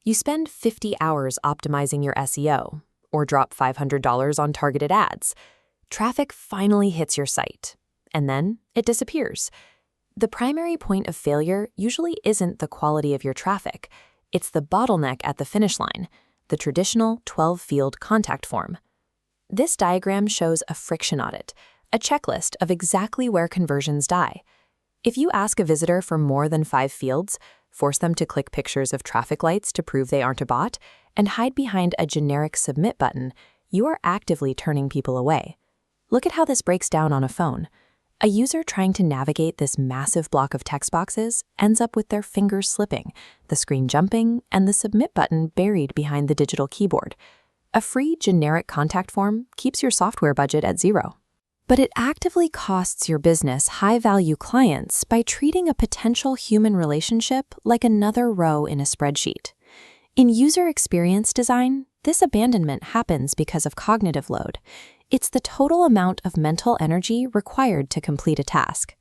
You spend 50 hours optimizing your SEO, or drop $500 on targeted ads. Traffic finally hits your site, and then it disappears. The primary point of failure usually isn't the quality of your traffic. It's the bottleneck at the finish line, the traditional 12-field contact form. This diagram shows a friction audit, a checklist of exactly where conversions die. If you ask a visitor for more than 5 fields, force them to click pictures of traffic lights to prove they aren't a bot, and hide behind a generic submit button, you are actively turning people away. Look at how this breaks down on a phone. A user trying to navigate this massive block of text boxes ends up with their fingers slipping, the screen jumping, and the submit button buried behind the digital keyboard. A free generic contact form keeps your software budget at zero. But it actively costs your business high-value clients by treating a potential human relationship like another row in a spreadsheet. In user experience design, this abandonment happens because of cognitive load. It's the total amount of mental energy required to complete a task.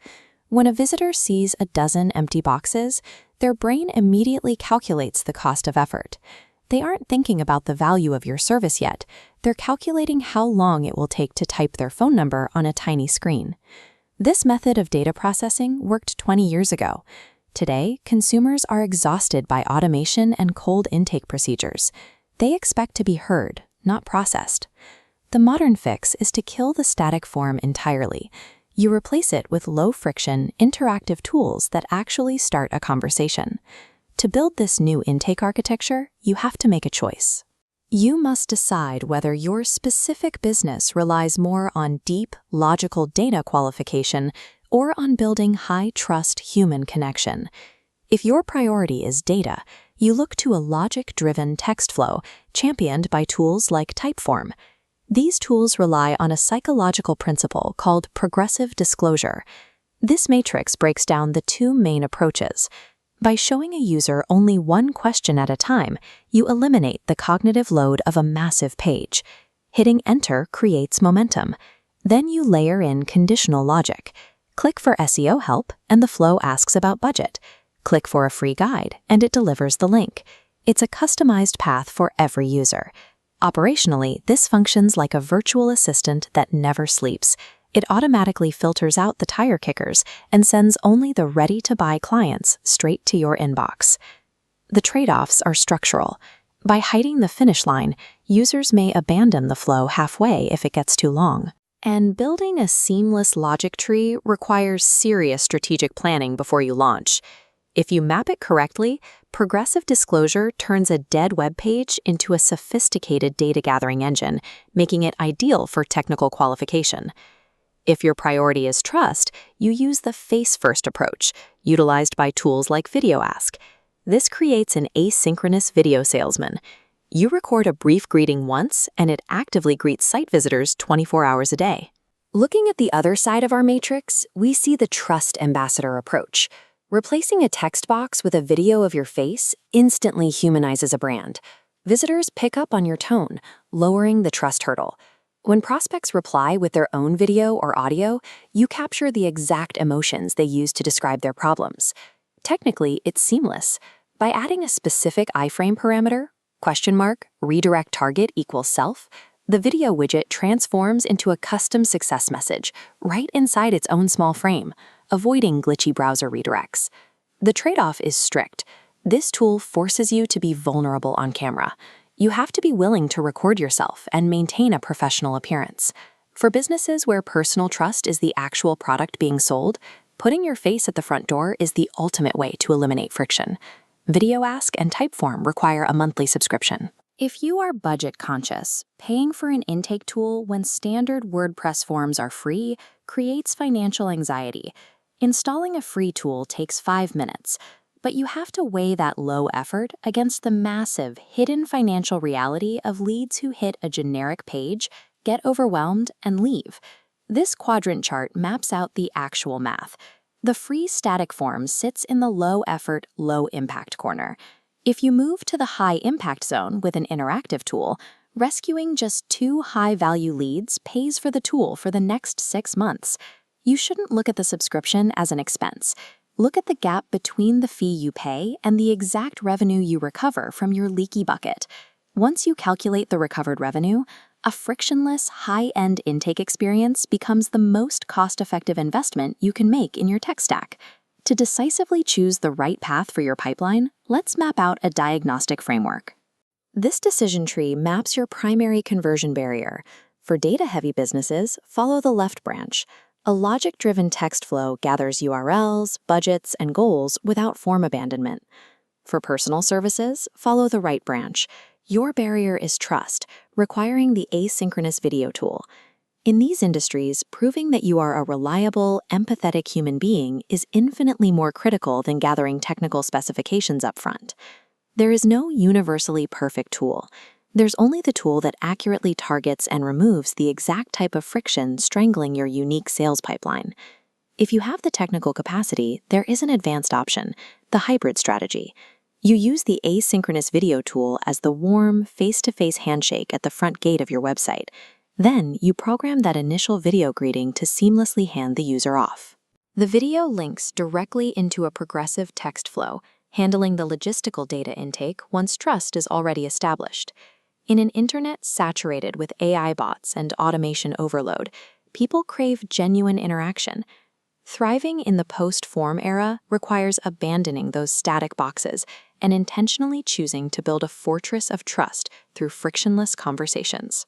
When a visitor sees a dozen empty boxes, their brain immediately calculates the cost of effort. They aren't thinking about the value of your service yet. They're calculating how long it will take to type their phone number on a tiny screen. This method of data processing worked 20 years ago. Today, consumers are exhausted by automation and cold intake procedures. They expect to be heard, not processed. The modern fix is to kill the static form entirely. You replace it with low-friction, interactive tools that actually start a conversation. To build this new intake architecture, you have to make a choice. You must decide whether your specific business relies more on deep, logical data qualification or on building high-trust human connection. If your priority is data, you look to a logic-driven text flow championed by tools like Typeform. These tools rely on a psychological principle called progressive disclosure. This matrix breaks down the two main approaches. By showing a user only one question at a time, you eliminate the cognitive load of a massive page. Hitting Enter creates momentum. Then you layer in conditional logic. Click for SEO help, and the flow asks about budget. Click for a free guide, and it delivers the link. It's a customized path for every user. Operationally, this functions like a virtual assistant that never sleeps. It automatically filters out the tire kickers and sends only the ready-to-buy clients straight to your inbox. The trade-offs are structural. By hiding the finish line, users may abandon the flow halfway if it gets too long. And building a seamless logic tree requires serious strategic planning before you launch. If you map it correctly, progressive disclosure turns a dead web page into a sophisticated data gathering engine, making it ideal for technical qualification. If your priority is trust, you use the face-first approach, utilized by tools like VideoAsk. This creates an asynchronous video salesman. You record a brief greeting once, and it actively greets site visitors 24 hours a day. Looking at the other side of our matrix, we see the trust ambassador approach. Replacing a text box with a video of your face instantly humanizes a brand. Visitors pick up on your tone, lowering the trust hurdle. When prospects reply with their own video or audio, you capture the exact emotions they use to describe their problems. Technically, it's seamless. By adding a specific iframe parameter, redirect target equals self, the video widget transforms into a custom success message right inside its own small frame, avoiding glitchy browser redirects. The trade-off is strict. This tool forces you to be vulnerable on camera. You have to be willing to record yourself and maintain a professional appearance. For businesses where personal trust is the actual product being sold, putting your face at the front door is the ultimate way to eliminate friction. VideoAsk and Typeform require a monthly subscription. If you are budget conscious, paying for an intake tool when standard WordPress forms are free creates financial anxiety. Installing a free tool takes 5 minutes, but you have to weigh that low effort against the massive hidden financial reality of leads who hit a generic page, get overwhelmed, and leave. This quadrant chart maps out the actual math. The free static form sits in the low-effort, low-impact corner. If you move to the high-impact zone with an interactive tool, rescuing just 2 high-value leads pays for the tool for the next 6 months. You shouldn't look at the subscription as an expense. Look at the gap between the fee you pay and the exact revenue you recover from your leaky bucket. Once you calculate the recovered revenue, a frictionless, high-end intake experience becomes the most cost-effective investment you can make in your tech stack. To decisively choose the right path for your pipeline, let's map out a diagnostic framework. This decision tree maps your primary conversion barrier. For data-heavy businesses, follow the left branch. A logic-driven text flow gathers URLs, budgets, and goals without form abandonment. For personal services, follow the right branch. Your barrier is trust, requiring the asynchronous video tool. In these industries, proving that you are a reliable, empathetic human being is infinitely more critical than gathering technical specifications upfront. There is no universally perfect tool. There's only the tool that accurately targets and removes the exact type of friction strangling your unique sales pipeline. If you have the technical capacity, there is an advanced option, the hybrid strategy. You use the asynchronous video tool as the warm, face-to-face handshake at the front gate of your website. Then, you program that initial video greeting to seamlessly hand the user off. The video links directly into a progressive text flow, handling the logistical data intake once trust is already established. In an internet saturated with AI bots and automation overload, people crave genuine interaction. Thriving in the post-form era requires abandoning those static boxes and intentionally choosing to build a fortress of trust through frictionless conversations.